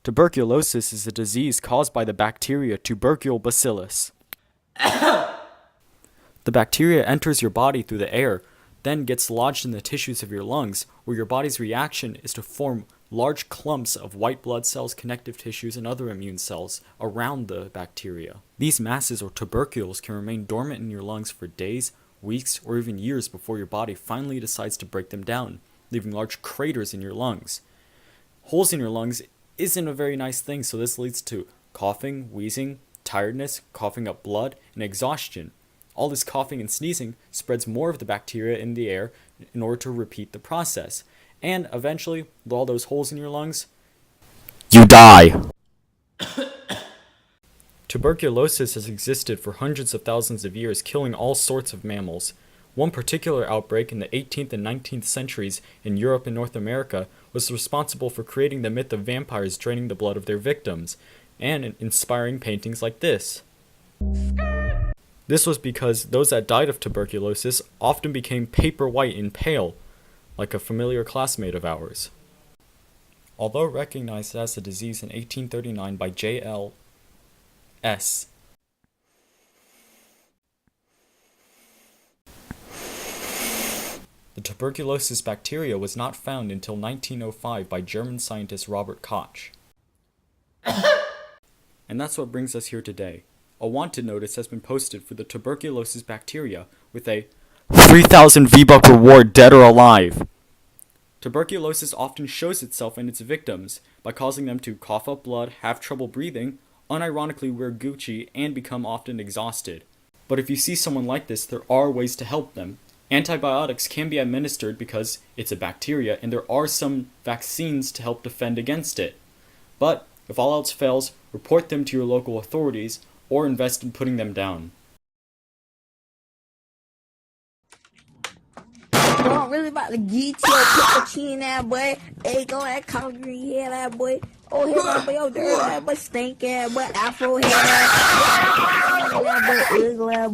Tuberculosis is a disease caused by the bacteria tubercle bacillus. The bacteria enters your body through the air, then gets lodged in the tissues of your lungs, where your body's reaction is to form large clumps of white blood cells, connective tissues, and other immune cells around the bacteria. These masses or tubercles can remain dormant in your lungs for days, weeks, or even years before your body finally decides to break them down, leaving large craters in your lungs. Holes in your lungs isn't a very nice thing, so this leads to coughing, wheezing, tiredness, coughing up blood, and exhaustion. All this coughing and sneezing spreads more of the bacteria in the air in order to repeat the process. And eventually, with all those holes in your lungs, you die. Tuberculosis has existed for hundreds of thousands of years, killing all sorts of mammals. One particular outbreak in the 18th and 19th centuries in Europe and North America was responsible for creating the myth of vampires draining the blood of their victims, and inspiring paintings like this. This was because those that died of tuberculosis often became paper white and pale, like a familiar classmate of ours. Although recognized as a disease in 1839 by J.L.S. The tuberculosis bacteria was not found until 1905 by German scientist Robert Koch. And that's what brings us here today. A wanted notice has been posted for the tuberculosis bacteria with a 3,000 V-Buck reward, dead or alive. Tuberculosis often shows itself in its victims by causing them to cough up blood, have trouble breathing, unironically wear Gucci, and become often exhausted. But if you see someone like this, there are ways to help them. Antibiotics can be administered because it's a bacteria, and there are some vaccines to help defend against it. But if all else fails, report them to your local authorities or invest in putting them down. I'm really about to get your peppercine that boy. Hey, go that collard green head that boy. Oh, head that boy, oh, dirty that boy, stink ass boy, afro head that boy, ugly ass boy.